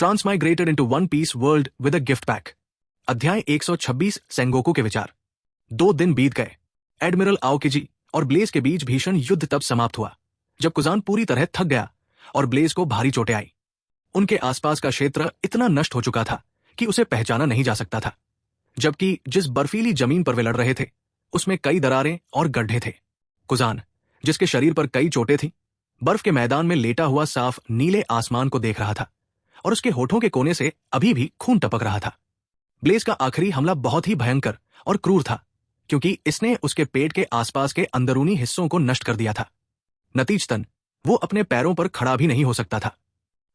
ट्रांसमाइग्रेटेड into one piece world with a gift pack. अध्याय 126 Sengoku के विचार। 2 दिन बीत गए। एडमिरल आओकिजी और ब्लेज के बीच भीषण युद्ध तब समाप्त हुआ जब कुजान पूरी तरह थक गया और ब्लेज को भारी चोटें आई। उनके आसपास का क्षेत्र इतना नष्ट हो चुका था कि उसे पहचाना नहीं जा सकता था, जबकि जिस बर्फीली जमीन पर वे लड़ रहे थे उसमें कई दरारें और गड्ढे थे। कुजान, जिसके शरीर पर कई चोटें थीं, बर्फ के मैदान में लेटा हुआ साफ नीले आसमान को देख रहा था और उसके होठों के कोने से अभी भी खून टपक रहा था। ब्लेज का आखिरी हमला बहुत ही भयंकर और क्रूर था, क्योंकि इसने उसके पेट के आसपास के अंदरूनी हिस्सों को नष्ट कर दिया था। नतीजतन वो अपने पैरों पर खड़ा भी नहीं हो सकता था।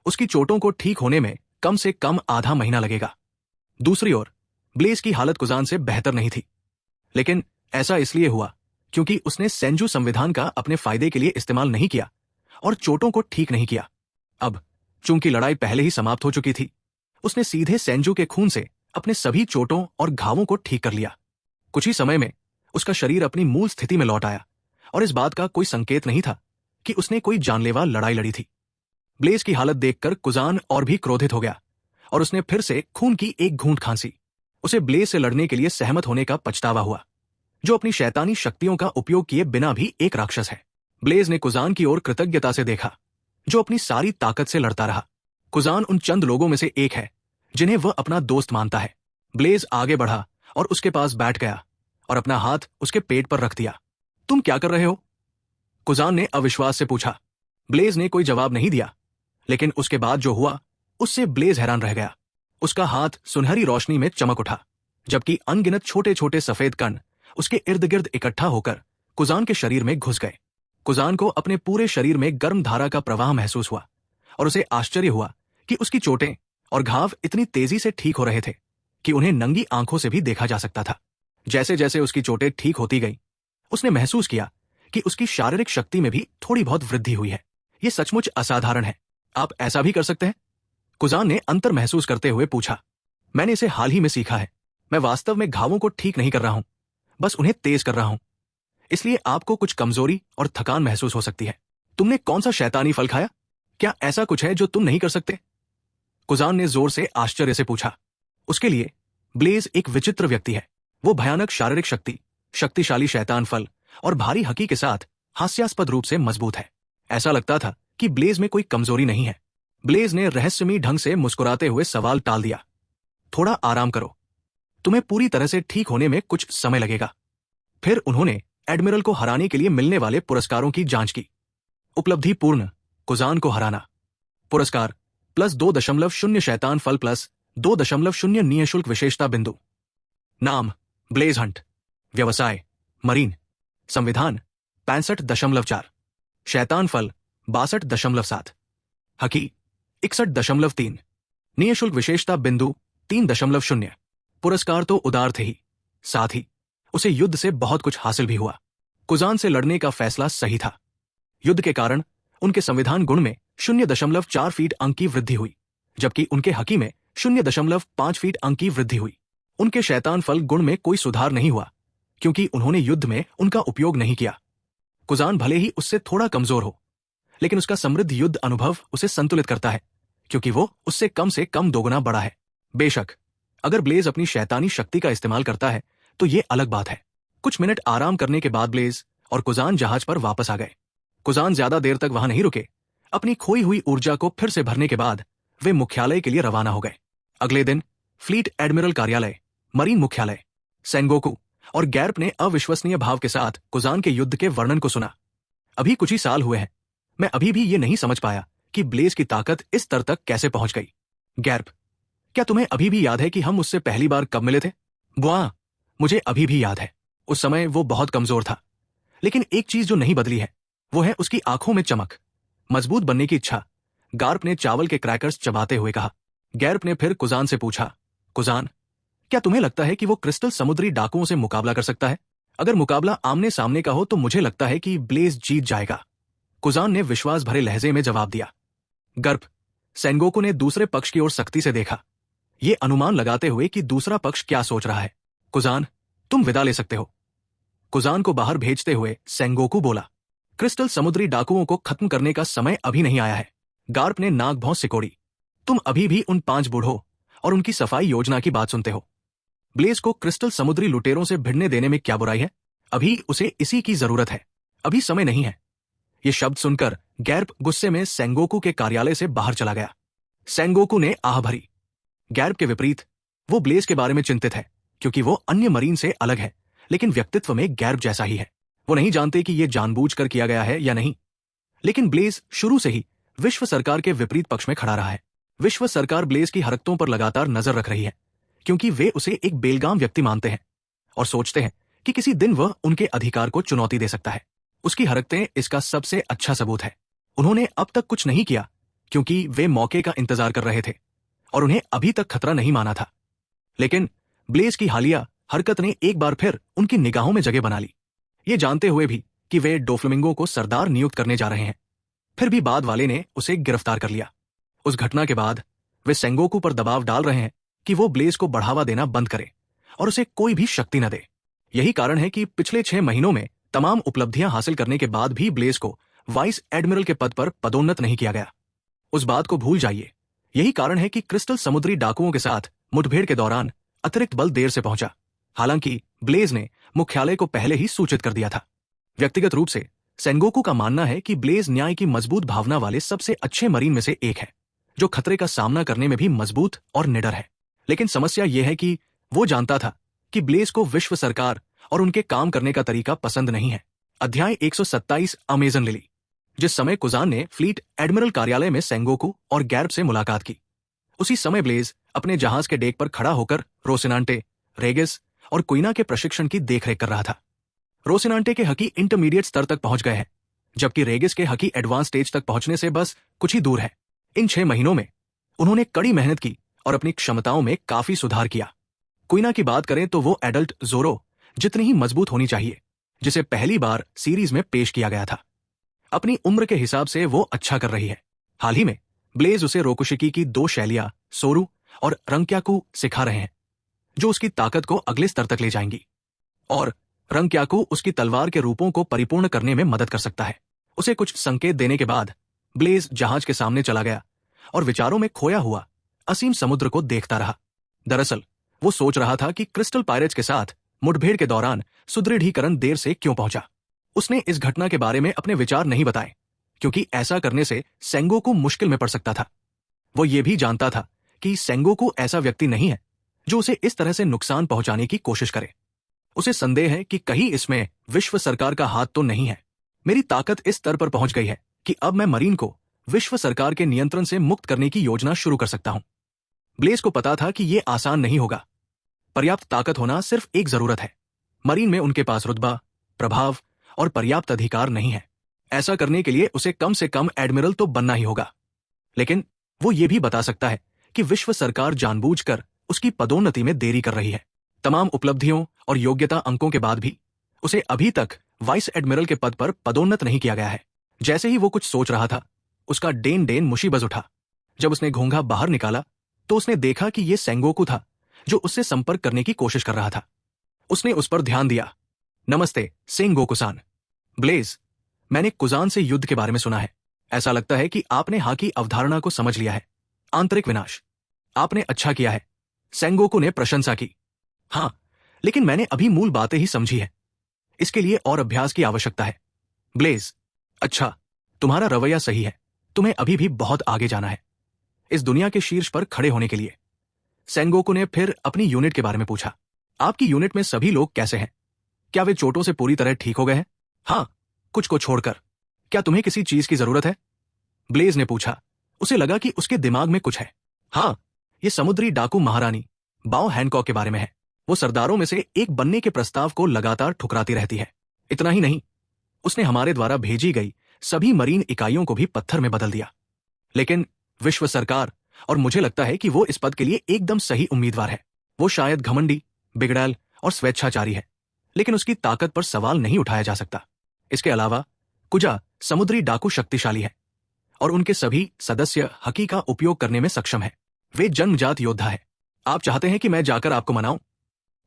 उसकी चोटों को ठीक होने में कम से कम आधा महीना लगेगा। दूसरी ओर ब्लेज की हालत कुजान से बेहतर नहीं थी, लेकिन ऐसा इसलिए हुआ क्योंकि उसने सेंजू संविधान का अपने फायदे के लिए इस्तेमाल नहीं किया और चोटों को ठीक नहीं किया। अब चूंकि लड़ाई पहले ही समाप्त हो चुकी थी, उसने सीधे सेंजू के खून से अपने सभी चोटों और घावों को ठीक कर लिया। कुछ ही समय में उसका शरीर अपनी मूल स्थिति में लौट आया और इस बात का कोई संकेत नहीं था कि उसने कोई जानलेवा लड़ाई लड़ी थी। ब्लेज की हालत देखकर कुजान और भी क्रोधित हो गया और उसने फिर से खून की एक घूंट खांसी। उसे ब्लेज से लड़ने के लिए सहमत होने का पछतावा हुआ, जो अपनी शैतानी शक्तियों का उपयोग किए बिना भी एक राक्षस है। ब्लेज ने कुजान की ओर कृतज्ञता से देखा, जो अपनी सारी ताकत से लड़ता रहा। कुजान उन चंद लोगों में से एक है जिन्हें वह अपना दोस्त मानता है। ब्लेज आगे बढ़ा और उसके पास बैठ गया और अपना हाथ उसके पेट पर रख दिया। तुम क्या कर रहे हो? कुजान ने अविश्वास से पूछा। ब्लेज ने कोई जवाब नहीं दिया, लेकिन उसके बाद जो हुआ उससे ब्लेज हैरान रह गया। उसका हाथ सुनहरी रोशनी में चमक उठा, जबकि अनगिनत छोटे छोटे सफेद कण उसके इर्द गिर्द इकट्ठा होकर कुजान के शरीर में घुस गए। कुजान को अपने पूरे शरीर में गर्म धारा का प्रवाह महसूस हुआ और उसे आश्चर्य हुआ कि उसकी चोटें और घाव इतनी तेजी से ठीक हो रहे थे कि उन्हें नंगी आंखों से भी देखा जा सकता था। जैसे जैसे उसकी चोटें ठीक होती गई, उसने महसूस किया कि उसकी शारीरिक शक्ति में भी थोड़ी बहुत वृद्धि हुई है। यह सचमुच असाधारण है। आप ऐसा भी कर सकते हैं? कुजान ने अंतर महसूस करते हुए पूछा। मैंने इसे हाल ही में सीखा है। मैं वास्तव में घावों को ठीक नहीं कर रहा हूं, बस उन्हें तेज कर रहा हूं। इसलिए आपको कुछ कमजोरी और थकान महसूस हो सकती है। तुमने कौन सा शैतानी फल खाया? क्या ऐसा कुछ है जो तुम नहीं कर सकते? कुजान ने जोर से आश्चर्य से पूछा। उसके लिए ब्लेज एक विचित्र व्यक्ति है। वो भयानक शारीरिक शक्ति, शक्तिशाली शैतान फल और भारी हकी के साथ हास्यास्पद रूप से मजबूत है। ऐसा लगता था कि ब्लेज में कोई कमजोरी नहीं है। ब्लेज ने रहस्यमयी ढंग से मुस्कुराते हुए सवाल टाल दिया। थोड़ा आराम करो, तुम्हें पूरी तरह से ठीक होने में कुछ समय लगेगा। फिर उन्होंने एडमिरल को हराने के लिए मिलने वाले पुरस्कारों की जांच की। उपलब्धि पूर्ण, कुजान को हराना। पुरस्कार +2.0 शैतान फल +2.0 निःशुल्क विशेषता बिंदु। नाम ब्लेज हंट। व्यवसाय मरीन। संविधान 65.4। शैतान फल 62.7। हकी 61.3। निःशुल्क विशेषता बिंदु 3.0। पुरस्कार तो उदार थे ही, साथ ही उसे युद्ध से बहुत कुछ हासिल भी हुआ। कुजान से लड़ने का फैसला सही था। युद्ध के कारण उनके संविधान गुण में 0.4 फीट अंक की वृद्धि हुई, जबकि उनके हकी में 0.5 फीट अंक की वृद्धि हुई। उनके शैतान फल गुण में कोई सुधार नहीं हुआ, क्योंकि उन्होंने युद्ध में उनका उपयोग नहीं किया। कुजान भले ही उससे थोड़ा कमजोर हो, लेकिन उसका समृद्ध युद्ध अनुभव उसे संतुलित करता है, क्योंकि वो उससे कम दोगुना बड़ा है। बेशक अगर ब्लेज अपनी शैतानी शक्ति का इस्तेमाल करता है तो ये अलग बात है। कुछ मिनट आराम करने के बाद ब्लेज और कुजान जहाज पर वापस आ गए। कुजान ज्यादा देर तक वहां नहीं रुके। अपनी खोई हुई ऊर्जा को फिर से भरने के बाद वे मुख्यालय के लिए रवाना हो गए। अगले दिन फ्लीट एडमिरल कार्यालय, मरीन मुख्यालय, सेंगोकू और गैर्प ने अविश्वसनीय भाव के साथ कुजान के युद्ध के वर्णन को सुना। अभी कुछ ही साल हुए हैं। मैं अभी भी ये नहीं समझ पाया कि ब्लेज की ताकत इस स्तर तक कैसे पहुंच गई। गैर्प, क्या तुम्हें अभी भी याद है कि हम उससे पहली बार कब मिले थे? बुआ, मुझे अभी भी याद है। उस समय वो बहुत कमजोर था, लेकिन एक चीज जो नहीं बदली है वो है उसकी आंखों में चमक, मजबूत बनने की इच्छा। गार्प ने चावल के क्रैकर्स चबाते हुए कहा। गैर्प ने फिर कुजान से पूछा, कुजान, क्या तुम्हें लगता है कि वो क्रिस्टल समुद्री डाकुओं से मुकाबला कर सकता है? अगर मुकाबला आमने सामने का हो तो मुझे लगता है कि ब्लेज जीत जाएगा। कुजान ने विश्वास भरे लहजे में जवाब दिया। गर्प, सेंगोकू ने दूसरे पक्ष की ओर सख्ती से देखा, ये अनुमान लगाते हुए कि दूसरा पक्ष क्या सोच रहा है। कुजान, तुम विदा ले सकते हो। कुजान को बाहर भेजते हुए सेंगोकू बोला। क्रिस्टल समुद्री डाकुओं को खत्म करने का समय अभी नहीं आया है। गार्प ने नाक भौं सिकोड़ी। तुम अभी भी उन 5 बूढ़ों और उनकी सफाई योजना की बात सुनते हो। ब्लेज को क्रिस्टल समुद्री लुटेरों से भिड़ने देने में क्या बुराई है? अभी उसे इसी की जरूरत है, अभी समय नहीं है। ये शब्द सुनकर गैर्प गुस्से में सेंगोकू के कार्यालय से बाहर चला गया। सेंगोकू ने आह भरी। गैर्प के विपरीत वो ब्लेज के बारे में चिंतित है, क्योंकि वो अन्य मरीन से अलग है, लेकिन व्यक्तित्व में गैर्प जैसा ही है। वो नहीं जानते कि यह जानबूझकर किया गया है या नहीं, लेकिन ब्लेज शुरू से ही विश्व सरकार के विपरीत पक्ष में खड़ा रहा है। विश्व सरकार ब्लेज की हरकतों पर लगातार नजर रख रही है, क्योंकि वे उसे एक बेलगाम व्यक्ति मानते हैं और सोचते हैं कि किसी दिन वह उनके अधिकार को चुनौती दे सकता है। उसकी हरकतें इसका सबसे अच्छा सबूत है। उन्होंने अब तक कुछ नहीं किया, क्योंकि वे मौके का इंतजार कर रहे थे और उन्हें अभी तक खतरा नहीं माना था। लेकिन ब्लेज की हालिया हरकत ने एक बार फिर उनकी निगाहों में जगह बना ली। ये जानते हुए भी कि वे डोफ्लेमिंगो को सरदार नियुक्त करने जा रहे हैं, फिर भी बाद वाले ने उसे गिरफ्तार कर लिया। उस घटना के बाद वे सेंगोकू पर दबाव डाल रहे हैं कि वो ब्लेज को बढ़ावा देना बंद करे और उसे कोई भी शक्ति न दे। यही कारण है कि पिछले 6 महीनों में तमाम उपलब्धियां हासिल करने के बाद भी ब्लेज को वाइस एडमिरल के पद पर पदोन्नत नहीं किया गया। उस बात को भूल जाइए। यही कारण है कि क्रिस्टल समुद्री डाकुओं के साथ मुठभेड़ के दौरान अतिरिक्त बल देर से पहुंचा, हालांकि ब्लेज ने मुख्यालय को पहले ही सूचित कर दिया था। व्यक्तिगत रूप से सेंगोकू का मानना है कि ब्लेज न्याय की मजबूत भावना वाले सबसे अच्छे मरीन में से एक है, जो खतरे का सामना करने में भी मजबूत और निडर है। लेकिन समस्या यह है कि वो जानता था कि ब्लेज को विश्व सरकार और उनके काम करने का तरीका पसंद नहीं है। अध्याय 127 अमेजन लिली। जिस समय कुजान ने फ्लीट एडमिरल कार्यालय में सेंगोकू और गैर्प से मुलाकात की, उसी समय ब्लेज अपने जहाज के डेक पर खड़ा होकर रोसिनांटे, रेगिस और कुइना के प्रशिक्षण की देखरेख कर रहा था। रोसिनांटे के हकी इंटरमीडिएट स्तर तक पहुंच गए हैं, जबकि रेगिस के हकी एडवांस स्टेज तक पहुंचने से बस कुछ ही दूर है। इन 6 महीनों में उन्होंने कड़ी मेहनत की और अपनी क्षमताओं में काफी सुधार किया। कुइना की बात करें तो वो एडल्ट जोरो जितनी ही मजबूत होनी चाहिए, जिसे पहली बार सीरीज में पेश किया गया था। अपनी उम्र के हिसाब से वो अच्छा कर रही है। हाल ही में ब्लेज उसे रोकुशिकी की 2 शैलियां सोरू और रंक्याकू सिखा रहे हैं, जो उसकी ताकत को अगले स्तर तक ले जाएंगी। और रंक्याकू उसकी तलवार के रूपों को परिपूर्ण करने में मदद कर सकता है। उसे कुछ संकेत देने के बाद ब्लेज जहाज के सामने चला गया और विचारों में खोया हुआ असीम समुद्र को देखता रहा। दरअसल वो सोच रहा था कि क्रिस्टल पायरेट्स के साथ मुठभेड़ के दौरान सुदृढ़ीकरण देर से क्यों पहुंचा। उसने इस घटना के बारे में अपने विचार नहीं बताए, क्योंकि ऐसा करने से सेंगोकू मुश्किल में पड़ सकता था। वो ये भी जानता था कि सेंगोकू ऐसा व्यक्ति नहीं है जो उसे इस तरह से नुकसान पहुंचाने की कोशिश करे। उसे संदेह है कि कहीं इसमें विश्व सरकार का हाथ तो नहीं है। मेरी ताकत इस स्तर पर पहुंच गई है कि अब मैं मरीन को विश्व सरकार के नियंत्रण से मुक्त करने की योजना शुरू कर सकता हूं। ब्लेज को पता था कि यह आसान नहीं होगा। पर्याप्त ताकत होना सिर्फ एक जरूरत है। मरीन में उनके पास रुतबा, प्रभाव और पर्याप्त अधिकार नहीं है। ऐसा करने के लिए उसे कम से कम एडमिरल तो बनना ही होगा। लेकिन वो ये भी बता सकता है कि विश्व सरकार जानबूझकर उसकी पदोन्नति में देरी कर रही है। तमाम उपलब्धियों और योग्यता अंकों के बाद भी उसे अभी तक वाइस एडमिरल के पद पर पदोन्नत नहीं किया गया है। जैसे ही वो कुछ सोच रहा था, उसका डेन मुसीबत उठा। जब उसने घोंघा बाहर निकाला तो उसने देखा कि यह सेंगोकू था, जो उससे संपर्क करने की कोशिश कर रहा था। उसने उस पर ध्यान दिया। नमस्ते सेंगोकू-सान। ब्लेज, मैंने कुजान से युद्ध के बारे में सुना है। ऐसा लगता है कि आपने हाकी अवधारणा को समझ लिया है। आंतरिक विनाश। आपने अच्छा किया है। सेंगोकू ने प्रशंसा की। हाँ, लेकिन मैंने अभी मूल बातें ही समझी है। इसके लिए और अभ्यास की आवश्यकता है। ब्लेज, अच्छा, तुम्हारा रवैया सही है। तुम्हें अभी भी बहुत आगे जाना है, इस दुनिया के शीर्ष पर खड़े होने के लिए। सेंगोकू ने फिर अपनी यूनिट के बारे में पूछा। आपकी यूनिट में सभी लोग कैसे हैं? क्या वे चोटों से पूरी तरह ठीक हो गए हैं? हाँ, कुछ को छोड़कर। क्या तुम्हें किसी चीज की जरूरत है? ब्लेज ने पूछा। उसे लगा कि उसके दिमाग में कुछ है। हाँ, ये समुद्री डाकू महारानी बाओ हैनकॉक के बारे में है। वो सरदारों में से एक बनने के प्रस्ताव को लगातार ठुकराती रहती है। इतना ही नहीं, उसने हमारे द्वारा भेजी गई सभी मरीन इकाइयों को भी पत्थर में बदल दिया। लेकिन विश्व सरकार और मुझे लगता है कि वो इस पद के लिए एकदम सही उम्मीदवार है। वो शायद घमंडी, बिगड़ैल और स्वेच्छाचारी है, लेकिन उसकी ताकत पर सवाल नहीं उठाया जा सकता। इसके अलावा कुजा समुद्री डाकू शक्तिशाली है और उनके सभी सदस्य हकी का उपयोग करने में सक्षम है। वे जन्मजात योद्धा है। आप चाहते हैं कि मैं जाकर आपको मनाऊं?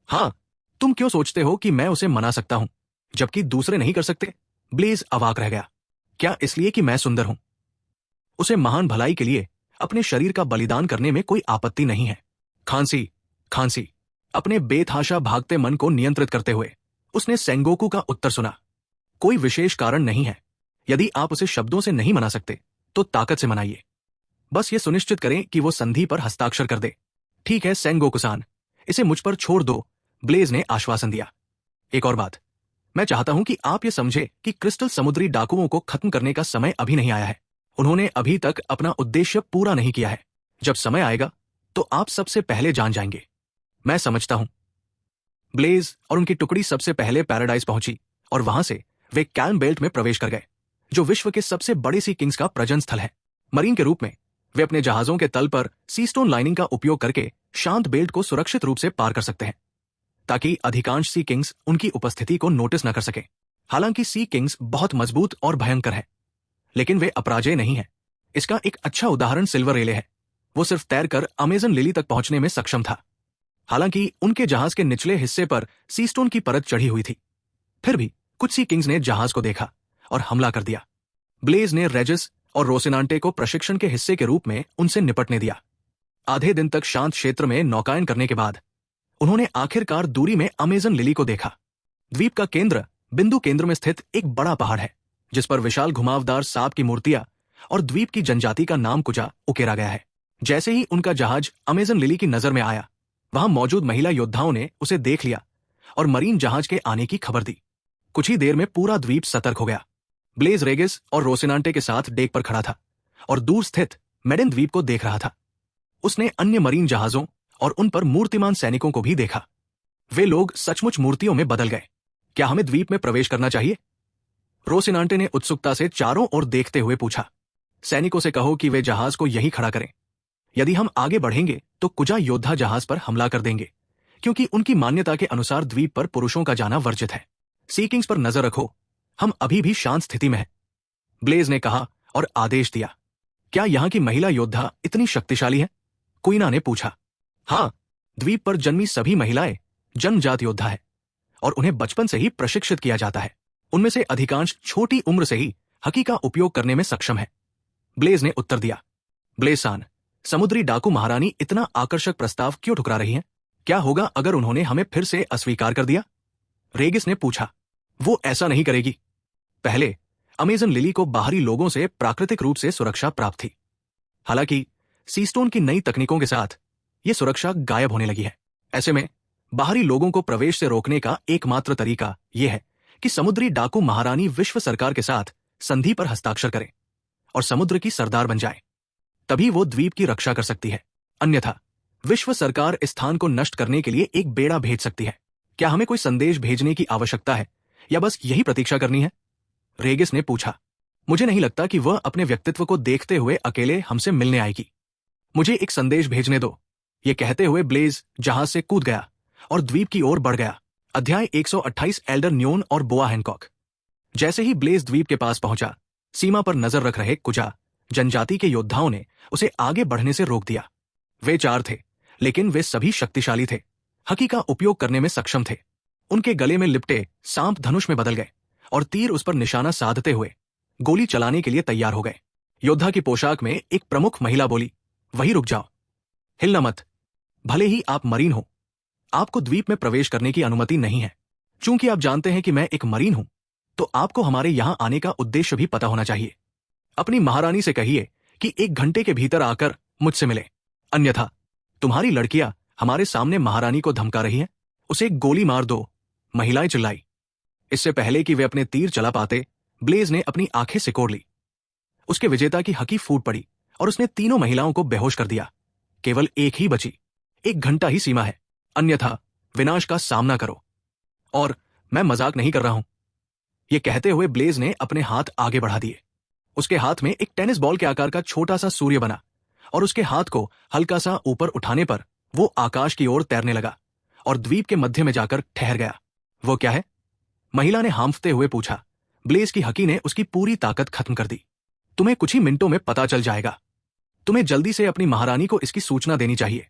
हाँ, तुम क्यों सोचते हो कि मैं उसे मना सकता हूं जबकि दूसरे नहीं कर सकते? ब्लेज अवाक रह गया। क्या इसलिए कि मैं सुंदर हूं? उसे महान भलाई के लिए अपने शरीर का बलिदान करने में कोई आपत्ति नहीं है। खांसी खांसी। अपने बेतहाशा भागते मन को नियंत्रित करते हुए उसने सेंगोकू का उत्तर सुना। कोई विशेष कारण नहीं है। यदि आप उसे शब्दों से नहीं मना सकते तो ताकत से मनाइए। बस ये सुनिश्चित करें कि वो संधि पर हस्ताक्षर कर दे। ठीक है सेंगोकू-सान, इसे मुझ पर छोड़ दो, ब्लेज ने आश्वासन दिया। एक और बात, मैं चाहता हूं कि आप ये समझे कि क्रिस्टल समुद्री डाकुओं को खत्म करने का समय अभी नहीं आया है। उन्होंने अभी तक अपना उद्देश्य पूरा नहीं किया है। जब समय आएगा तो आप सबसे पहले जान जाएंगे। मैं समझता हूं। ब्लेज और उनकी टुकड़ी सबसे पहले पैराडाइज पहुंची और वहां से वे कैल्म बेल्ट में प्रवेश कर गए, जो विश्व के सबसे बड़े सी किंग्स का प्रजनन स्थल है। मरीन के रूप में वे अपने जहाजों के तल पर सीस्टोन लाइनिंग का उपयोग करके शांत बेल्ट को सुरक्षित रूप से पार कर सकते हैं, ताकि अधिकांश सी किंग्स उनकी उपस्थिति को नोटिस न कर सके। हालांकि सी किंग्स बहुत मजबूत और भयंकर है, लेकिन वे अपराजेय नहीं है। इसका एक अच्छा उदाहरण सिल्वर रेले है। वो सिर्फ तैरकर अमेजन लिली तक पहुंचने में सक्षम था। हालांकि उनके जहाज के निचले हिस्से पर सीस्टोन की परत चढ़ी हुई थी। फिर भी कुछ सी किंग्स ने जहाज को देखा और हमला कर दिया। ब्लेज ने रेजिस और रोसिनांटे को प्रशिक्षण के हिस्से के रूप में उनसे निपटने दिया। आधे दिन तक शांत क्षेत्र में नौकायन करने के बाद उन्होंने आखिरकार दूरी में अमेजन लिली को देखा। द्वीप का बिंदु केंद्र में स्थित एक बड़ा पहाड़ है, जिस पर विशाल घुमावदार सांप की मूर्तियां और द्वीप की जनजाति का नाम कुजा उकेरा गया है। जैसे ही उनका जहाज अमेजन लिली की नजर में आया, वहां मौजूद महिला योद्धाओं ने उसे देख लिया और मरीन जहाज के आने की खबर दी। कुछ ही देर में पूरा द्वीप सतर्क हो गया। ब्लेज रेगिस और रोसिनांटे के साथ डेक पर खड़ा था और दूर स्थित मेडेन द्वीप को देख रहा था। उसने अन्य मरीन जहाजों और उन पर मूर्तिमान सैनिकों को भी देखा। वे लोग सचमुच मूर्तियों में बदल गए। क्या हमें द्वीप में प्रवेश करना चाहिए? रोसिनांटे ने उत्सुकता से चारों ओर देखते हुए पूछा। सैनिकों से कहो कि वे जहाज को यहीं खड़ा करें। यदि हम आगे बढ़ेंगे तो कुजा योद्धा जहाज पर हमला कर देंगे, क्योंकि उनकी मान्यता के अनुसार द्वीप पर पुरुषों का जाना वर्जित है। सी किंग्स पर नजर रखो, हम अभी भी शांत स्थिति में हैं, ब्लेज ने कहा और आदेश दिया। क्या यहां की महिला योद्धा इतनी शक्तिशाली है? क्वीना ने पूछा। हाँ, द्वीप पर जन्मी सभी महिलाएं जन्मजात योद्धा है और उन्हें बचपन से ही प्रशिक्षित किया जाता है। उनमें से अधिकांश छोटी उम्र से ही हकी का उपयोग करने में सक्षम है, ब्लेज ने उत्तर दिया। ब्लेज-सान, समुद्री डाकू महारानी इतना आकर्षक प्रस्ताव क्यों ठुकरा रही हैं? क्या होगा अगर उन्होंने हमें फिर से अस्वीकार कर दिया? रेगिस ने पूछा। वो ऐसा नहीं करेगी। पहले अमेजन लिली को बाहरी लोगों से प्राकृतिक रूप से सुरक्षा प्राप्त थी। हालांकि सीस्टोन की नई तकनीकों के साथ ये सुरक्षा गायब होने लगी है। ऐसे में बाहरी लोगों को प्रवेश से रोकने का एकमात्र तरीका यह है कि समुद्री डाकू महारानी विश्व सरकार के साथ संधि पर हस्ताक्षर करे और समुद्र की सरदार बन जाए। तभी वो द्वीप की रक्षा कर सकती है। अन्यथा विश्व सरकार इस स्थान को नष्ट करने के लिए एक बेड़ा भेज सकती है। क्या हमें कोई संदेश भेजने की आवश्यकता है या बस यही प्रतीक्षा करनी है? रेगिस ने पूछा। मुझे नहीं लगता कि वह अपने व्यक्तित्व को देखते हुए अकेले हमसे मिलने आएगी। मुझे एक संदेश भेजने दो। ये कहते हुए ब्लेज जहाज से कूद गया और द्वीप की ओर बढ़ गया। अध्याय 128 एल्डर न्योन और बोआ हैनकॉक। जैसे ही ब्लेज द्वीप के पास पहुंचा, सीमा पर नजर रख रहे कुजा जनजाति के योद्धाओं ने उसे आगे बढ़ने से रोक दिया। वे 4 थे, लेकिन वे सभी शक्तिशाली थे, हकी का उपयोग करने में सक्षम थे। उनके गले में लिपटे सांप धनुष में बदल गए और तीर उस पर निशाना साधते हुए गोली चलाने के लिए तैयार हो गए। योद्धा की पोशाक में एक प्रमुख महिला बोली, वहीं रुक जाओ, हिलना मत। भले ही आप मरीन हो, आपको द्वीप में प्रवेश करने की अनुमति नहीं है। चूंकि आप जानते हैं कि मैं एक मरीन हूं, तो आपको हमारे यहां आने का उद्देश्य भी पता होना चाहिए। अपनी महारानी से कहिए कि 1 घंटे के भीतर आकर मुझसे मिले, अन्यथा तुम्हारी लड़कियां हमारे सामने महारानी को धमका रही हैं, उसे एक गोली मार दो, महिलाएं चिल्लाई। इससे पहले कि वे अपने तीर चला पाते, ब्लेज ने अपनी आंखें सिकोड़ ली। उसके विजेता की हकी फूट पड़ी और उसने तीनों महिलाओं को बेहोश कर दिया। केवल एक ही बची। 1 घंटा ही सीमा है, अन्यथा विनाश का सामना करो। और मैं मजाक नहीं कर रहा हूं। यह कहते हुए ब्लेज ने अपने हाथ आगे बढ़ा दिए। उसके हाथ में एक टेनिस बॉल के आकार का छोटा सा सूर्य बना और उसके हाथ को हल्का सा ऊपर उठाने पर वो आकाश की ओर तैरने लगा और द्वीप के मध्य में जाकर ठहर गया। वो क्या है? महिला ने हांफते हुए पूछा। ब्लेज की हकी ने उसकी पूरी ताकत खत्म कर दी। तुम्हें कुछ ही मिनटों में पता चल जाएगा। तुम्हें जल्दी से अपनी महारानी को इसकी सूचना देनी चाहिए।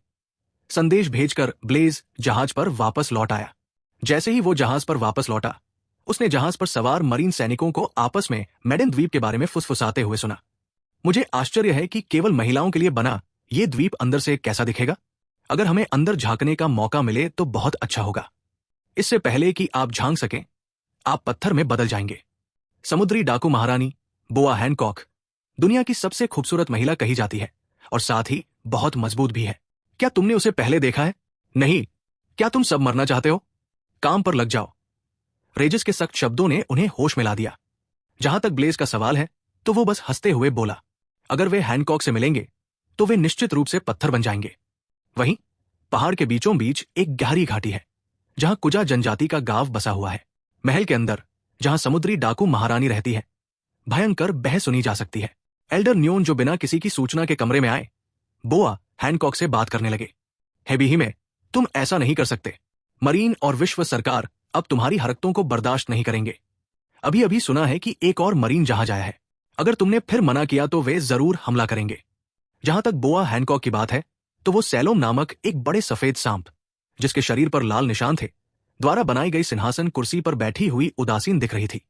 संदेश भेजकर ब्लेज जहाज पर वापस लौट आया। जैसे ही वो जहाज पर वापस लौटा, उसने जहाज पर सवार मरीन सैनिकों को आपस में मेडेन द्वीप के बारे में फुसफुसाते हुए सुना। मुझे आश्चर्य है कि केवल महिलाओं के लिए बना ये द्वीप अंदर से कैसा दिखेगा। अगर हमें अंदर झांकने का मौका मिले तो बहुत अच्छा होगा। इससे पहले कि आप झांक सकें, आप पत्थर में बदल जाएंगे। समुद्री डाकू महारानी बोआ हैनकॉक दुनिया की सबसे खूबसूरत महिला कही जाती है और साथ ही बहुत मजबूत भी है। क्या तुमने उसे पहले देखा है? नहीं। क्या तुम सब मरना चाहते हो? काम पर लग जाओ। रेजिस के सख्त शब्दों ने उन्हें होश में ला दिया। जहां तक ब्लेज का सवाल है तो वो बस हंसते हुए बोला, अगर वे हैनकॉक से मिलेंगे तो वे निश्चित रूप से पत्थर बन जाएंगे। वहीं पहाड़ के बीचों बीच एक गहरी घाटी है जहां कुजा जनजाति का गांव बसा हुआ है। महल के अंदर जहां समुद्री डाकू महारानी रहती है, भयंकर बहस सुनी जा सकती है। एल्डर न्योन जो बिना किसी की सूचना के कमरे में आए, बोआ हैनकॉक से बात करने लगे। हेबी में तुम ऐसा नहीं कर सकते। मरीन और विश्व सरकार अब तुम्हारी हरकतों को बर्दाश्त नहीं करेंगे। अभी अभी सुना है कि एक और मरीन जहाज आया है। अगर तुमने फिर मना किया तो वे जरूर हमला करेंगे। जहां तक बोआ हैनकॉक की बात है तो वो सैलोम नामक एक बड़े सफेद सांप, जिसके शरीर पर लाल निशान थे, द्वारा बनाई गई सिंहासन कुर्सी पर बैठी हुई उदासीन दिख रही थी।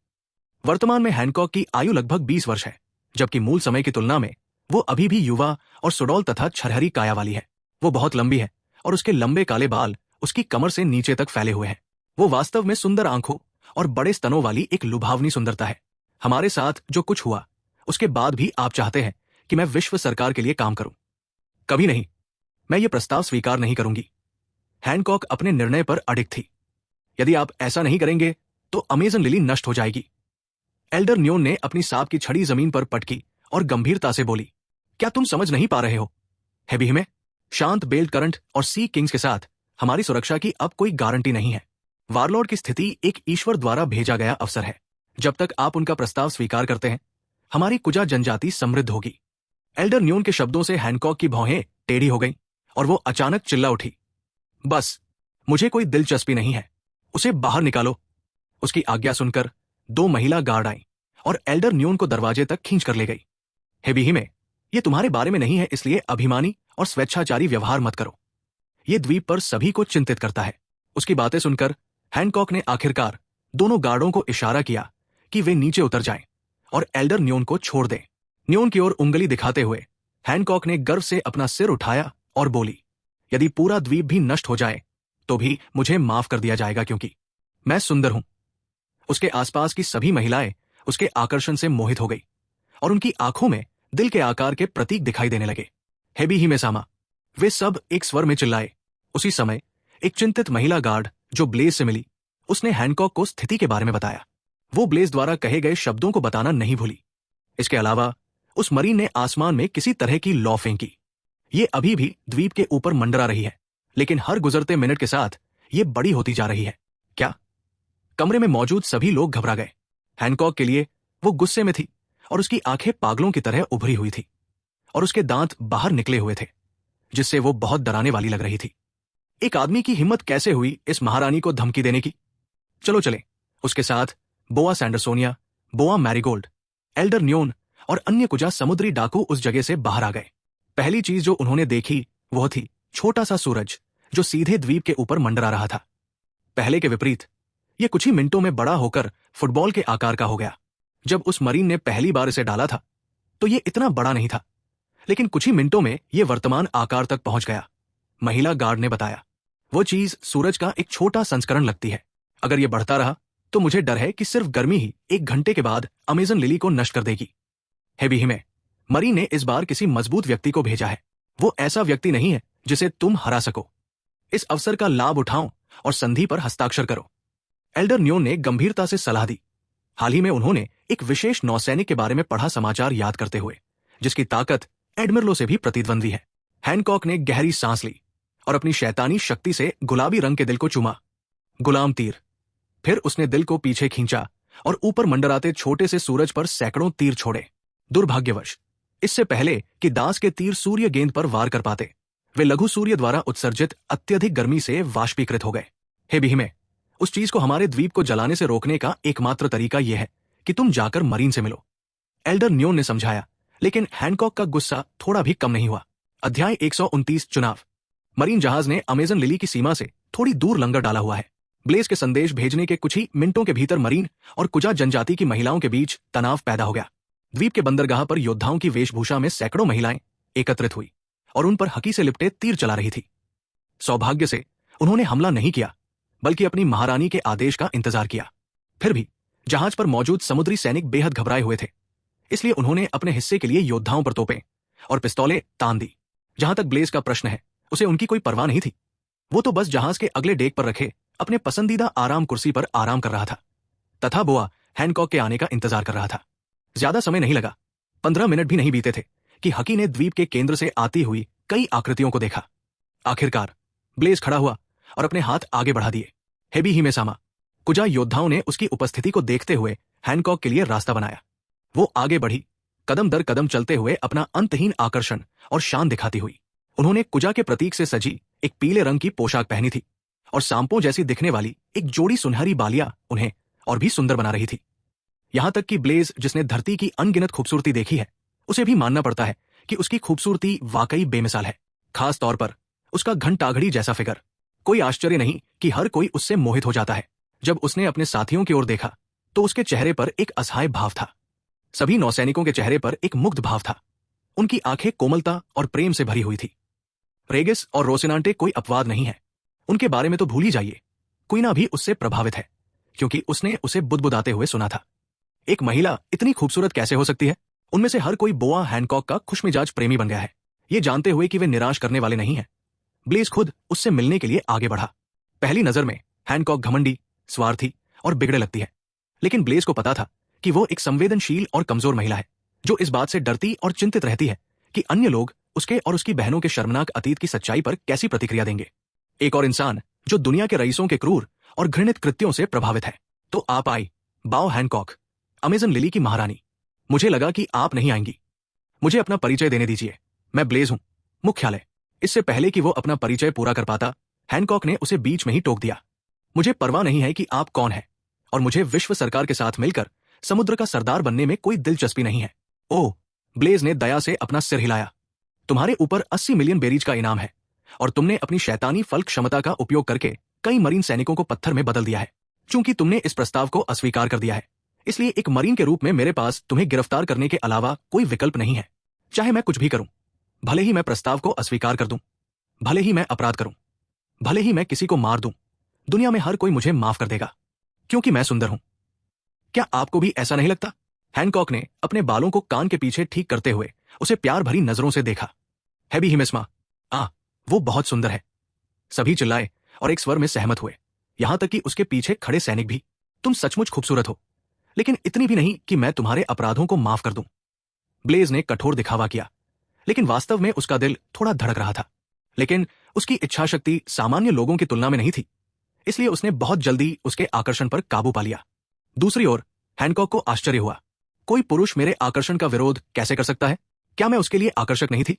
वर्तमान में हैनकॉक की आयु लगभग 20 वर्ष है, जबकि मूल समय की तुलना में वो अभी भी युवा और सुडौल तथा छरहरी काया वाली है। वो बहुत लंबी है और उसके लंबे काले बाल उसकी कमर से नीचे तक फैले हुए हैं। वो वास्तव में सुंदर आंखों और बड़े स्तनों वाली एक लुभावनी सुंदरता है। हमारे साथ जो कुछ हुआ उसके बाद भी आप चाहते हैं कि मैं विश्व सरकार के लिए काम करूं? कभी नहीं। मैं ये प्रस्ताव स्वीकार नहीं करूंगी। हैनकॉक अपने निर्णय पर अडिग थी। यदि आप ऐसा नहीं करेंगे तो अमेजन लिली नष्ट हो जाएगी। एल्डर न्योन ने अपनी सांप की छड़ी जमीन पर पटकी और गंभीरता से बोली, क्या तुम समझ नहीं पा रहे हो? हेबी में शांत बेल्ट करंट और सी किंग्स के साथ हमारी सुरक्षा की अब कोई गारंटी नहीं है। वारलॉर्ड की स्थिति एक ईश्वर द्वारा भेजा गया अवसर है। जब तक आप उनका प्रस्ताव स्वीकार करते हैं, हमारी कुजा जनजाति समृद्ध होगी। एल्डर न्योन के शब्दों से हैनकॉक की भौहें टेढ़ी हो गईं और वो अचानक चिल्ला उठी, बस, मुझे कोई दिलचस्पी नहीं है। उसे बाहर निकालो। उसकी आज्ञा सुनकर 2 महिला गार्ड आईं और एल्डर न्योन को दरवाजे तक खींच कर ले गई। हेबी में ये तुम्हारे बारे में नहीं है, इसलिए अभिमानी और स्वेच्छाचारी व्यवहार मत करो। ये द्वीप पर सभी को चिंतित करता है। उसकी बातें सुनकर हैनकॉक ने आखिरकार दोनों गार्डों को इशारा किया कि वे नीचे उतर जाएं और एल्डर न्योन को छोड़ दें। न्योन की ओर उंगली दिखाते हुए हैनकॉक ने गर्व से अपना सिर उठाया और बोली, यदि पूरा द्वीप भी नष्ट हो जाए तो भी मुझे माफ कर दिया जाएगा, क्योंकि मैं सुंदर हूं। उसके आसपास की सभी महिलाएं उसके आकर्षण से मोहित हो गई और उनकी आंखों में दिल के आकार के प्रतीक दिखाई देने लगे। हेबी ही में सामा, वे सब एक स्वर में चिल्लाए। उसी समय एक चिंतित महिला गार्ड जो ब्लेज से मिली, उसने हैनकॉक को स्थिति के बारे में बताया। वो ब्लेज द्वारा कहे गए शब्दों को बताना नहीं भूली। इसके अलावा उस मरीन ने आसमान में किसी तरह की लौ फेंकी। ये अभी भी द्वीप के ऊपर मंडरा रही है, लेकिन हर गुजरते मिनट के साथ ये बड़ी होती जा रही है। क्या? कमरे में मौजूद सभी लोग घबरा गए। हैनकॉक के लिए वो गुस्से में थी और उसकी आंखें पागलों की तरह उभरी हुई थी और उसके दांत बाहर निकले हुए थे, जिससे वो बहुत डराने वाली लग रही थी। एक आदमी की हिम्मत कैसे हुई इस महारानी को धमकी देने की? चलो चले। उसके साथ बोआ सैंडरसोनिया, बोआ मैरीगोल्ड, एल्डर न्योन और अन्य कुजा समुद्री डाकू उस जगह से बाहर आ गए। पहली चीज जो उन्होंने देखी वह थी छोटा सा सूरज जो सीधे द्वीप के ऊपर मंडरा रहा था। पहले के विपरीत यह कुछ ही मिनटों में बड़ा होकर फुटबॉल के आकार का हो गया। जब उस मरीन ने पहली बार इसे डाला था तो यह इतना बड़ा नहीं था, लेकिन कुछ ही मिनटों में यह वर्तमान आकार तक पहुंच गया। महिला गार्ड ने बताया, वो चीज सूरज का एक छोटा संस्करण लगती है। अगर यह बढ़ता रहा तो मुझे डर है कि सिर्फ गर्मी ही 1 घंटे के बाद अमेजन लिली को नष्ट कर देगी। हेबी में मरी ने इस बार किसी मजबूत व्यक्ति को भेजा है। वो ऐसा व्यक्ति नहीं है जिसे तुम हरा सको। इस अवसर का लाभ उठाओ और संधि पर हस्ताक्षर करो। एल्डर न्योन ने गंभीरता से सलाह दी। हाल ही में उन्होंने एक विशेष नौसैनिक के बारे में पढ़ा समाचार याद करते हुए, जिसकी ताकत एडमिरलों से भी प्रतिद्वंदी है। हैनकॉक ने गहरी सांस ली और अपनी शैतानी शक्ति से गुलाबी रंग के दिल को चूमा। गुलाम तीर। फिर उसने दिल को पीछे खींचा और ऊपर मंडराते छोटे से सूरज पर सैकड़ों तीर छोड़े। दुर्भाग्यवश इससे पहले कि दास के तीर सूर्य गेंद पर वार कर पाते, वे लघु सूर्य द्वारा उत्सर्जित अत्यधिक गर्मी से वाष्पीकृत हो गए। हे बिहिमे, उस चीज को हमारे द्वीप को जलाने से रोकने का एकमात्र तरीका यह है कि तुम जाकर मरीन से मिलो। एल्डर न्योन ने समझाया, लेकिन हैनकॉक का गुस्सा थोड़ा भी कम नहीं हुआ। अध्याय 129 चुनाव। मरीन जहाज ने अमेजन लिली की सीमा से थोड़ी दूर लंगर डाला हुआ है। ब्लेज के संदेश भेजने के कुछ ही मिनटों के भीतर मरीन और कुजा जनजाति की महिलाओं के बीच तनाव पैदा हो गया। द्वीप के बंदरगाह पर योद्धाओं की वेशभूषा में सैकड़ों महिलाएं एकत्रित हुई और उन पर हकी से लिपटे तीर चला रही थी। सौभाग्य से उन्होंने हमला नहीं किया, बल्कि अपनी महारानी के आदेश का इंतजार किया। फिर भी जहाज पर मौजूद समुद्री सैनिक बेहद घबराए हुए थे, इसलिए उन्होंने अपने हिस्से के लिए योद्धाओं पर तोपें और पिस्तौलें तान दी। जहां तक ब्लेज का प्रश्न है, उसे उनकी कोई परवाह नहीं थी। वो तो बस जहाज के अगले डेक पर रखे अपने पसंदीदा आराम कुर्सी पर आराम कर रहा था तथा बोआ हैनकॉक के आने का इंतजार कर रहा था। ज्यादा समय नहीं लगा, 15 मिनट भी नहीं बीते थे कि हकी ने द्वीप के केंद्र से आती हुई कई आकृतियों को देखा। आखिरकार ब्लेज खड़ा हुआ और अपने हाथ आगे बढ़ा दिए। हेबी ही में सामा कुजा योद्धाओं ने उसकी उपस्थिति को देखते हुए हैनकॉक के लिए रास्ता बनाया। वो आगे बढ़ी, कदम दर कदम चलते हुए अपना अंतहीन आकर्षण और शान दिखाती हुई। उन्होंने कुजा के प्रतीक से सजी एक पीले रंग की पोशाक पहनी थी और सांपों जैसी दिखने वाली एक जोड़ी सुनहरी बालियां उन्हें और भी सुंदर बना रही थी। यहां तक कि ब्लेज, जिसने धरती की अनगिनत खूबसूरती देखी है, उसे भी मानना पड़ता है कि उसकी खूबसूरती वाकई बेमिसाल है। खास तौर पर उसका घंटाघड़ी जैसा फिगर। कोई आश्चर्य नहीं कि हर कोई उससे मोहित हो जाता है। जब उसने अपने साथियों की ओर देखा तो उसके चेहरे पर एक असहाय भाव था। सभी नौसैनिकों के चेहरे पर एक मुग्ध भाव था। उनकी आंखें कोमलता और प्रेम से भरी हुई थी। रेगिस और रोसिनांटे कोई अपवाद नहीं है, उनके बारे में तो भूल ही जाइए। क्वीना भी उससे प्रभावित है, क्योंकि उसने उसे बुदबुदाते हुए सुना था। एक महिला इतनी खूबसूरत कैसे हो सकती है? उनमें से हर कोई बोआ हैनकॉक का खुशमिजाज प्रेमी बन गया है, ये जानते हुए कि वे निराश करने वाले नहीं हैं। ब्लेज खुद उससे मिलने के लिए आगे बढ़ा। पहली नजर में हैनकॉक घमंडी, स्वार्थी और बिगड़े लगती है, लेकिन ब्लेज को पता था कि वो एक संवेदनशील और कमजोर महिला है, जो इस बात से डरती और चिंतित रहती है कि अन्य लोग उसके और उसकी बहनों के शर्मनाक अतीत की सच्चाई पर कैसी प्रतिक्रिया देंगे। एक और इंसान जो दुनिया के रईसों के क्रूर और घृणित कृत्यों से प्रभावित है। तो आप आई, बाओ हैनकॉक, अमेजन लिली की महारानी। मुझे लगा कि आप नहीं आएंगी। मुझे अपना परिचय देने दीजिए। मैं ब्लेज हूं, मुख्यालय। इससे पहले कि वो अपना परिचय पूरा कर पाता, हैनकॉक ने उसे बीच में ही टोक दिया। मुझे परवाह नहीं है कि आप कौन हैं, और मुझे विश्व सरकार के साथ मिलकर समुद्र का सरदार बनने में कोई दिलचस्पी नहीं है। ओह, ब्लेज ने दया से अपना सिर हिलाया। तुम्हारे ऊपर 80 मिलियन बेरीज का इनाम है, और तुमने अपनी शैतानी फल क्षमता का उपयोग करके कई मरीन सैनिकों को पत्थर में बदल दिया है। चूंकि तुमने इस प्रस्ताव को अस्वीकार कर दिया है, इसलिए एक मरीन के रूप में मेरे पास तुम्हें गिरफ्तार करने के अलावा कोई विकल्प नहीं है। चाहे मैं कुछ भी करूं, भले ही मैं प्रस्ताव को अस्वीकार कर दूं, भले ही मैं अपराध करूं, भले ही मैं किसी को मार दूं, दुनिया में हर कोई मुझे माफ कर देगा, क्योंकि मैं सुंदर हूं। क्या आपको भी ऐसा नहीं लगता? हैनकॉक ने अपने बालों को कान के पीछे ठीक करते हुए उसे प्यार भरी नजरों से देखा। हेबी हिमेस्मा, वो बहुत सुंदर है। सभी चिल्लाए और एक स्वर में सहमत हुए, यहां तक कि उसके पीछे खड़े सैनिक भी। तुम सचमुच खूबसूरत हो, लेकिन इतनी भी नहीं कि मैं तुम्हारे अपराधों को माफ कर दूं। ब्लेज ने कठोर दिखावा किया, लेकिन वास्तव में उसका दिल थोड़ा धड़क रहा था। लेकिन उसकी इच्छाशक्ति सामान्य लोगों की तुलना में नहीं थी, इसलिए उसने बहुत जल्दी उसके आकर्षण पर काबू पा लिया। दूसरी ओर हैनकॉक को आश्चर्य हुआ, कोई पुरुष मेरे आकर्षण का विरोध कैसे कर सकता है? क्या मैं उसके लिए आकर्षक नहीं थी?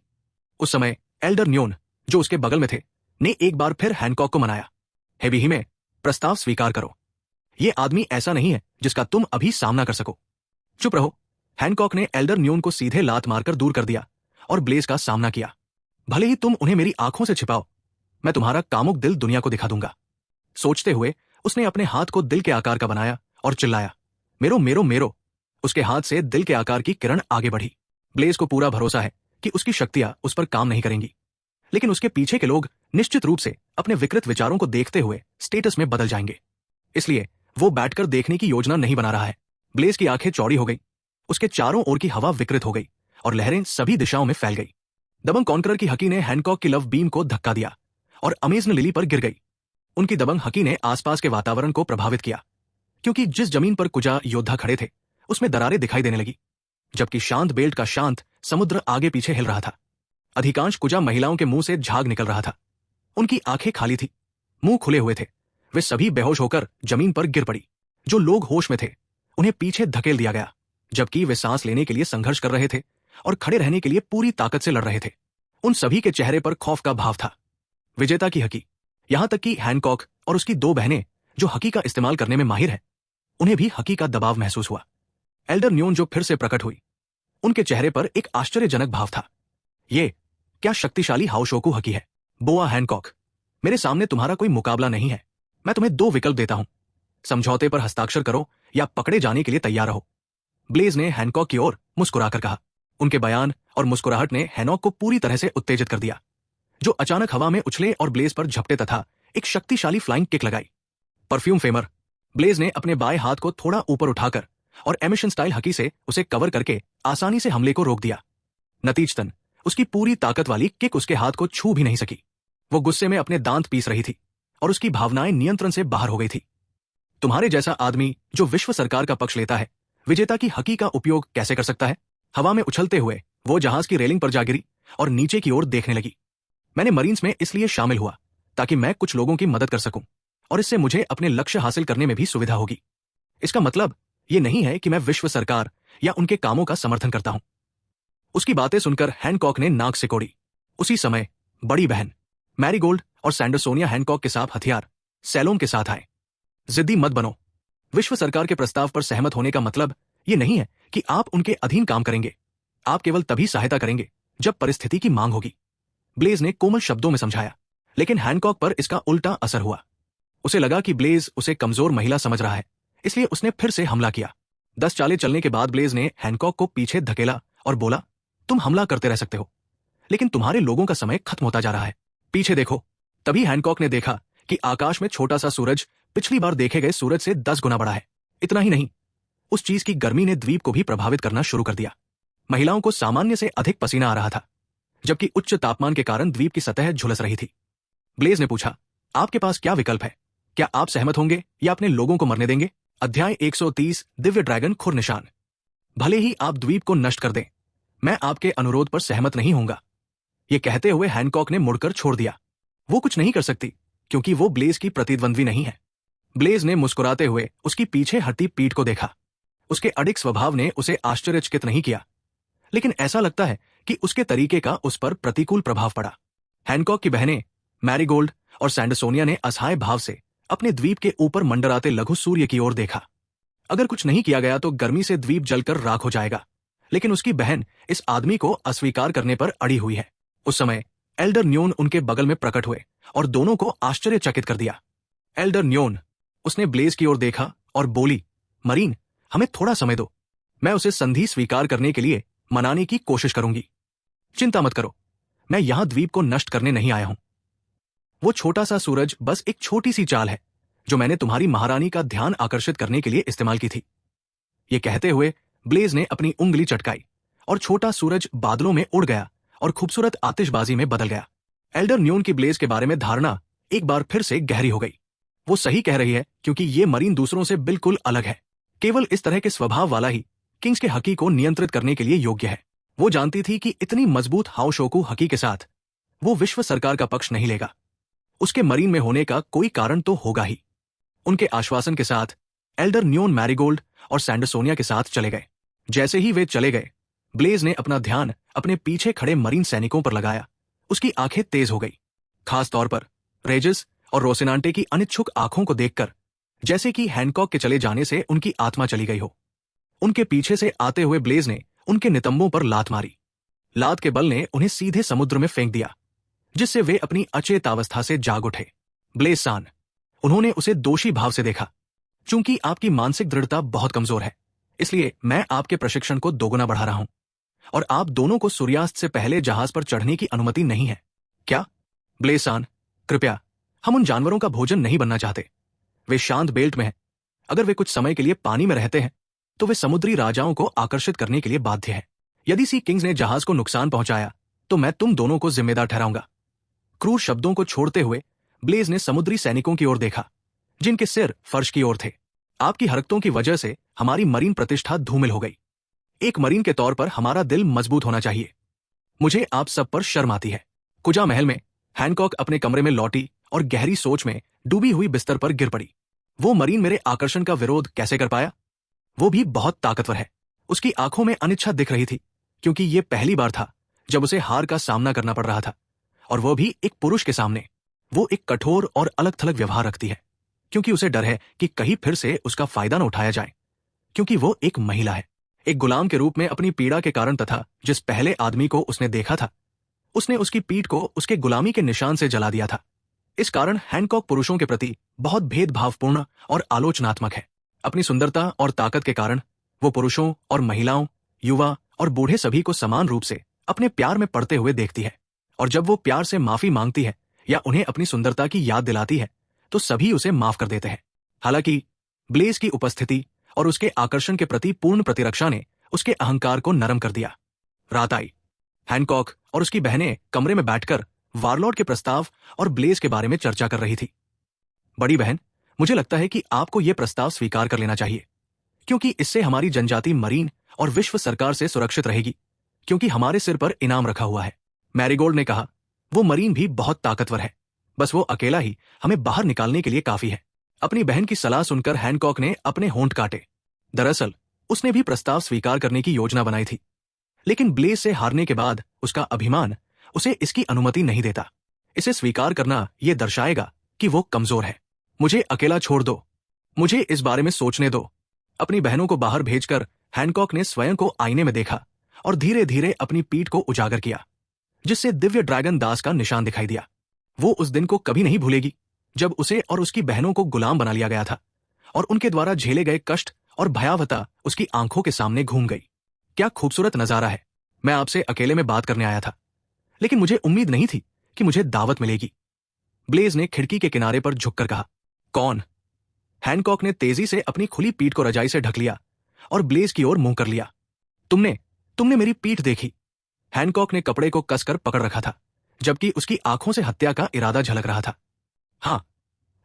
उस समय एल्डर न्योन, जो उसके बगल में थे, ने एक बार फिर हैनकॉक को मनाया। हेबी ही में, प्रस्ताव स्वीकार करो। ये आदमी ऐसा नहीं है जिसका तुम अभी सामना कर सको। चुप रहो। हैनकॉक ने एल्डर न्यून को सीधे लात मारकर दूर कर दिया और ब्लेज का सामना किया। भले ही तुम उन्हें मेरी आंखों से छिपाओ, मैं तुम्हारा कामुक दिल दुनिया को दिखा दूंगा। सोचते हुए उसने अपने हाथ को दिल के आकार का बनाया और चिल्लाया, मेरो मेरो मेरो। उसके हाथ से दिल के आकार की किरण आगे बढ़ी। ब्लेज को पूरा भरोसा है कि उसकी शक्तियां उस पर काम नहीं करेंगी, लेकिन उसके पीछे के लोग निश्चित रूप से अपने विकृत विचारों को देखते हुए स्टेटस में बदल जाएंगे। इसलिए वो बैठकर देखने की योजना नहीं बना रहा है। ब्लेज की आंखें चौड़ी हो गई, उसके चारों ओर की हवा विकृत हो गई और लहरें सभी दिशाओं में फैल गई। दबंग कॉन्करर की हकी ने हैनकॉक की लव बीम को धक्का दिया और अमेजन लिली पर गिर गई। उनकी दबंग हकी ने आसपास के वातावरण को प्रभावित किया, क्योंकि जिस जमीन पर कुजा योद्धा खड़े थे उसमें दरारें दिखाई देने लगी, जबकि शांत बेल्ट का शांत समुद्र आगे पीछे हिल रहा था। अधिकांश कुजा महिलाओं के मुंह से झाग निकल रहा था। उनकी आंखें खाली थी, मुंह खुले हुए थे। वे सभी बेहोश होकर जमीन पर गिर पड़ी। जो लोग होश में थे उन्हें पीछे धकेल दिया गया, जबकि वे सांस लेने के लिए संघर्ष कर रहे थे और खड़े रहने के लिए पूरी ताकत से लड़ रहे थे। उन सभी के चेहरे पर खौफ का भाव था। विजेता की हकी, यहां तक कि हैनकॉक और उसकी दो बहनें जो हकी का इस्तेमाल करने में माहिर हैं, उन्हें भी हकी का दबाव महसूस हुआ। एल्डर न्योन जो फिर से प्रकट हुई, उनके चेहरे पर एक आश्चर्यजनक भाव था। ये क्या शक्तिशाली हाउशोकू हकी है। बोआ हैनकॉक, मेरे सामने तुम्हारा कोई मुकाबला नहीं है। मैं तुम्हें दो विकल्प देता हूं, समझौते पर हस्ताक्षर करो या पकड़े जाने के लिए तैयार रहो। ब्लेज ने हैनकॉक की ओर मुस्कुराकर कहा। उनके बयान और मुस्कुराहट ने हैनॉक को पूरी तरह से उत्तेजित कर दिया, जो अचानक हवा में उछले और ब्लेज पर झपटे तथा एक शक्तिशाली फ्लाइंग किक लगाई। परफ्यूम फेमर। ब्लेज ने अपने बाएं हाथ को थोड़ा ऊपर उठाकर और एमिशन स्टाइल हकी से उसे कवर करके आसानी से हमले को रोक दिया। नतीजतन उसकी पूरी ताकत वाली किक उसके हाथ को छू भी नहीं सकी। वो गुस्से में अपने दांत पीस रही थी और उसकी भावनाएं नियंत्रण से बाहर हो गई थी। तुम्हारे जैसा आदमी जो विश्व सरकार का पक्ष लेता है, विजेता की हकी का उपयोग कैसे कर सकता है? हवा में उछलते हुए वो जहाज की रेलिंग पर जा गिरी और नीचे की ओर देखने लगी। मैंने मरीन्स में इसलिए शामिल हुआ ताकि मैं कुछ लोगों की मदद कर सकूं और इससे मुझे अपने लक्ष्य हासिल करने में भी सुविधा होगी। इसका मतलब ये नहीं है कि मैं विश्व सरकार या उनके कामों का समर्थन करता हूं। उसकी बातें सुनकर हैनकॉक ने नाक सिकोड़ी। उसी समय बड़ी बहन मैरीगोल्ड और सैंडरसोनिया हैनकॉक के साथ हथियार सैलोम के साथ आए। जिद्दी मत बनो। विश्व सरकार के प्रस्ताव पर सहमत होने का मतलब ये नहीं है कि आप उनके अधीन काम करेंगे। आप केवल तभी सहायता करेंगे जब परिस्थिति की मांग होगी, ब्लेज ने कोमल शब्दों में समझाया। लेकिन हैनकॉक पर इसका उल्टा असर हुआ। उसे लगा कि ब्लेज उसे कमजोर महिला समझ रहा है, इसलिए उसने फिर से हमला किया। 10 चालें चलने के बाद ब्लेज ने हैनकॉक को पीछे धकेला और बोला, तुम हमला करते रह सकते हो, लेकिन तुम्हारे लोगों का समय खत्म होता जा रहा है। पीछे देखो। तभी हैनकॉक ने देखा कि आकाश में छोटा सा सूरज पिछली बार देखे गए सूरज से 10 गुना बड़ा है। इतना ही नहीं, उस चीज की गर्मी ने द्वीप को भी प्रभावित करना शुरू कर दिया। महिलाओं को सामान्य से अधिक पसीना आ रहा था, जबकि उच्च तापमान के कारण द्वीप की सतह झुलस रही थी। ब्लेज ने पूछा, आपके पास क्या विकल्प है? क्या आप सहमत होंगे या अपने लोगों को मरने देंगे? अध्याय 130 दिव्य ड्रैगन खुर निशान। भले ही आप द्वीप को नष्ट कर दें, मैं आपके अनुरोध पर सहमत नहीं होऊंगा। यह कहते हुए हैनकॉक ने मुड़कर छोड़ दिया। वो कुछ नहीं कर सकती क्योंकि वो ब्लेज की प्रतिद्वंद्वी नहीं है। ब्लेज ने मुस्कुराते हुए उसकी पीछे हटती पीठ को देखा। उसके अडिग स्वभाव ने उसे आश्चर्यचकित नहीं किया, लेकिन ऐसा लगता है कि उसके तरीके का उस पर प्रतिकूल प्रभाव पड़ा। हैनकॉक की बहनें मैरीगोल्ड और सैंडरसोनिया ने असहाय भाव से अपने द्वीप के ऊपर मंडराते लघु सूर्य की ओर देखा। अगर कुछ नहीं किया गया तो गर्मी से द्वीप जलकर राख हो जाएगा, लेकिन उसकी बहन इस आदमी को अस्वीकार करने पर अड़ी हुई है। उस समय एल्डर न्योन उनके बगल में प्रकट हुए और दोनों को आश्चर्यचकित कर दिया। एल्डर न्योन, उसने ब्लेज की ओर देखा और बोली, मरीन, हमें थोड़ा समय दो। मैं उसे संधि स्वीकार करने के लिए मनाने की कोशिश करूंगी। चिंता मत करो, मैं यहां द्वीप को नष्ट करने नहीं आया हूं। वो छोटा सा सूरज बस एक छोटी सी चाल है जो मैंने तुम्हारी महारानी का ध्यान आकर्षित करने के लिए इस्तेमाल की थी। ये कहते हुए ब्लेज ने अपनी उंगली चटकाई और छोटा सूरज बादलों में उड़ गया और खूबसूरत आतिशबाजी में बदल गया। एल्डर न्योन की ब्लेज के बारे में धारणा एक बार फिर से गहरी हो गई। वो सही कह रही है क्योंकि ये मरीन दूसरों से बिल्कुल अलग है। केवल इस तरह के स्वभाव वाला ही किंग्स के हकी को नियंत्रित करने के लिए योग्य है। वो जानती थी कि इतनी मजबूत हाओशोकू हकी के साथ वो विश्व सरकार का पक्ष नहीं लेगा। उसके मरीन में होने का कोई कारण तो होगा ही। उनके आश्वासन के साथ एल्डर न्योन मैरीगोल्ड और सैंडरसोनिया के साथ चले गए। जैसे ही वे चले गए, ब्लेज ने अपना ध्यान अपने पीछे खड़े मरीन सैनिकों पर लगाया। उसकी आंखें तेज हो गई, खास तौर पर रेजिस और रोसिनांटे की अनिच्छुक आंखों को देखकर, जैसे कि हैनकॉक के चले जाने से उनकी आत्मा चली गई हो। उनके पीछे से आते हुए ब्लेज ने उनके नितंबों पर लात मारी। लात के बल ने उन्हें सीधे समुद्र में फेंक दिया, जिससे वे अपनी अचेतावस्था से जाग उठे। ब्लेज सान, उन्होंने उसे दोषी भाव से देखा। चूंकि आपकी मानसिक दृढ़ता बहुत कमजोर है, इसलिए मैं आपके प्रशिक्षण को दोगुना बढ़ा रहा हूं और आप दोनों को सूर्यास्त से पहले जहाज पर चढ़ने की अनुमति नहीं है। क्या? ब्लेज सान, कृपया, हम उन जानवरों का भोजन नहीं बनना चाहते। वे शांत बेल्ट में हैं। अगर वे कुछ समय के लिए पानी में रहते हैं तो वे समुद्री राजाओं को आकर्षित करने के लिए बाध्य हैं। यदि सी किंग्स ने जहाज को नुकसान पहुंचाया तो मैं तुम दोनों को जिम्मेदार ठहराऊंगा। क्रूर शब्दों को छोड़ते हुए ब्लेज ने समुद्री सैनिकों की ओर देखा, जिनके सिर फर्श की ओर थे। आपकी हरकतों की वजह से हमारी मरीन प्रतिष्ठा धूमिल हो गई। एक मरीन के तौर पर हमारा दिल मजबूत होना चाहिए। मुझे आप सब पर शर्म आती है। कुजा महल में हैनकॉक अपने कमरे में लौटी और गहरी सोच में डूबी हुई बिस्तर पर गिर पड़ी। वो मरीन मेरे आकर्षण का विरोध कैसे कर पाया? वो भी बहुत ताकतवर है। उसकी आंखों में अनिच्छा दिख रही थी, क्योंकि ये पहली बार था जब उसे हार का सामना करना पड़ रहा था, और वो भी एक पुरुष के सामने। वो एक कठोर और अलग थलग व्यवहार रखती है, क्योंकि उसे डर है कि कहीं फिर से उसका फायदा न उठाया जाए, क्योंकि वो एक महिला है। एक गुलाम के रूप में अपनी पीड़ा के कारण तथा जिस पहले आदमी को उसने देखा था, उसने उसकी पीठ को उसके गुलामी के निशान से जला दिया था। इस कारण हैनकॉक पुरुषों के प्रति बहुत भेदभावपूर्ण और आलोचनात्मक है। अपनी सुंदरता और ताकत के कारण वो पुरुषों और महिलाओं, युवा और बूढ़े सभी को समान रूप से अपने प्यार में पड़ते हुए देखती है, और जब वो प्यार से माफी मांगती है या उन्हें अपनी सुंदरता की याद दिलाती है तो सभी उसे माफ कर देते हैं। हालांकि ब्लेज की उपस्थिति और उसके आकर्षण के प्रति पूर्ण प्रतिरक्षा ने उसके अहंकार को नरम कर दिया। रात आई। हैनकॉक और उसकी बहनें कमरे में बैठकर वारलॉर्ड के प्रस्ताव और ब्लेज के बारे में चर्चा कर रही थी। बड़ी बहन, मुझे लगता है कि आपको यह प्रस्ताव स्वीकार कर लेना चाहिए, क्योंकि इससे हमारी जनजाति मरीन और विश्व सरकार से सुरक्षित रहेगी, क्योंकि हमारे सिर पर इनाम रखा हुआ है। मैरीगोल्ड ने कहा, वो मरीन भी बहुत ताकतवर है, बस वो अकेला ही हमें बाहर निकालने के लिए काफी है। अपनी बहन की सलाह सुनकर हैनकॉक ने अपने होंठ काटे। दरअसल उसने भी प्रस्ताव स्वीकार करने की योजना बनाई थी, लेकिन ब्लेज से हारने के बाद उसका अभिमान उसे इसकी अनुमति नहीं देता। इसे स्वीकार करना यह दर्शाएगा कि वो कमजोर है। मुझे अकेला छोड़ दो, मुझे इस बारे में सोचने दो। अपनी बहनों को बाहर भेजकर हैनकॉक ने स्वयं को आईने में देखा और धीरे धीरे अपनी पीठ को उजागर किया, जिससे दिव्य ड्रैगन दास का निशान दिखाई दिया। वो उस दिन को कभी नहीं भूलेगी जब उसे और उसकी बहनों को गुलाम बना लिया गया था और उनके द्वारा झेले गए कष्ट और भयावहता उसकी आंखों के सामने घूम गई। क्या खूबसूरत नजारा है। मैं आपसे अकेले में बात करने आया था, लेकिन मुझे उम्मीद नहीं थी कि मुझे दावत मिलेगी। ब्लेज ने खिड़की के किनारे पर झुककर कहा। कौन? हैनकॉक ने तेजी से अपनी खुली पीठ को रजाई से ढक लिया और ब्लेज की ओर मुंह कर लिया। तुमने मेरी पीठ देखी। हैनकॉक ने कपड़े को कसकर पकड़ रखा था, जबकि उसकी आंखों से हत्या का इरादा झलक रहा था। हाँ,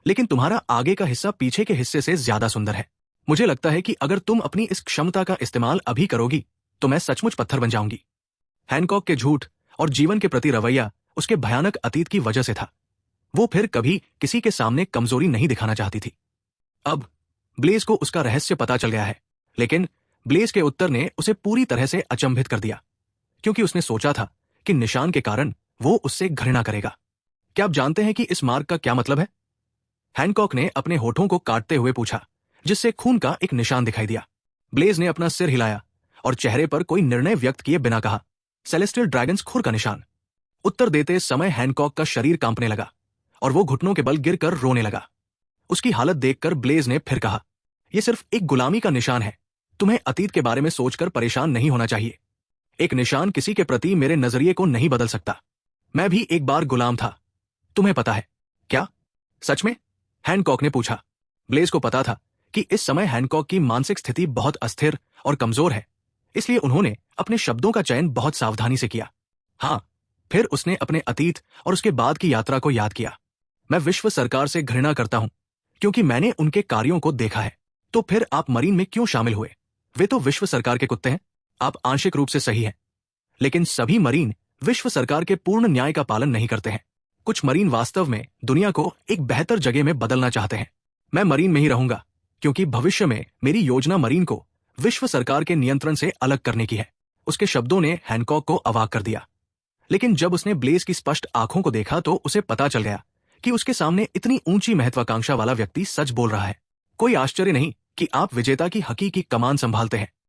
लेकिन तुम्हारा आगे का हिस्सा पीछे के हिस्से से ज्यादा सुंदर है। मुझे लगता है कि अगर तुम अपनी इस क्षमता का इस्तेमाल अभी करोगी तो मैं सचमुच पत्थर बन जाऊंगी। हैनकॉक के झूठ और जीवन के प्रति रवैया उसके भयानक अतीत की वजह से था। वो फिर कभी किसी के सामने कमजोरी नहीं दिखाना चाहती थी। अब ब्लेज को उसका रहस्य पता चल गया है, लेकिन ब्लेज के उत्तर ने उसे पूरी तरह से अचंभित कर दिया, क्योंकि उसने सोचा था कि निशान के कारण वो उससे घृणा करेगा। क्या आप जानते हैं कि इस मार्क का क्या मतलब है? हैनकॉक ने अपने होठों को काटते हुए पूछा, जिससे खून का एक निशान दिखाई दिया। ब्लेज ने अपना सिर हिलाया और चेहरे पर कोई निर्णय व्यक्त किए बिना कहा, सेलेस्टियल ड्रैगन्स खुर का निशान। उत्तर देते समय हैनकॉक का शरीर कांपने लगा और वो घुटनों के बल गिरकर रोने लगा। उसकी हालत देखकर ब्लेज ने फिर कहा, यह सिर्फ एक गुलामी का निशान है। तुम्हें अतीत के बारे में सोचकर परेशान नहीं होना चाहिए। एक निशान किसी के प्रति मेरे नजरिए को नहीं बदल सकता। मैं भी एक बार गुलाम था, तुम्हें पता है। क्या सच में? हैनकॉक ने पूछा। ब्लेज को पता था कि इस समय हैनकॉक की मानसिक स्थिति बहुत अस्थिर और कमजोर है, इसलिए उन्होंने अपने शब्दों का चयन बहुत सावधानी से किया। हाँ, फिर उसने अपने अतीत और उसके बाद की यात्रा को याद किया। मैं विश्व सरकार से घृणा करता हूं, क्योंकि मैंने उनके कार्यों को देखा है। तो फिर आप मरीन में क्यों शामिल हुए? वे तो विश्व सरकार के कुत्ते हैं। आप आंशिक रूप से सही हैं, लेकिन सभी मरीन विश्व सरकार के पूर्ण न्याय का पालन नहीं करते हैं। कुछ मरीन वास्तव में दुनिया को एक बेहतर जगह में बदलना चाहते हैं। मैं मरीन में ही रहूंगा, क्योंकि भविष्य में मेरी योजना मरीन को विश्व सरकार के नियंत्रण से अलग करने की है। उसके शब्दों ने हैनकॉक को अवाक कर दिया, लेकिन जब उसने ब्लेज की स्पष्ट आंखों को देखा तो उसे पता चल गया कि उसके सामने इतनी ऊंची महत्वाकांक्षा वाला व्यक्ति सच बोल रहा है। कोई आश्चर्य नहीं कि आप विजेता की हकीकी कमान संभालते हैं।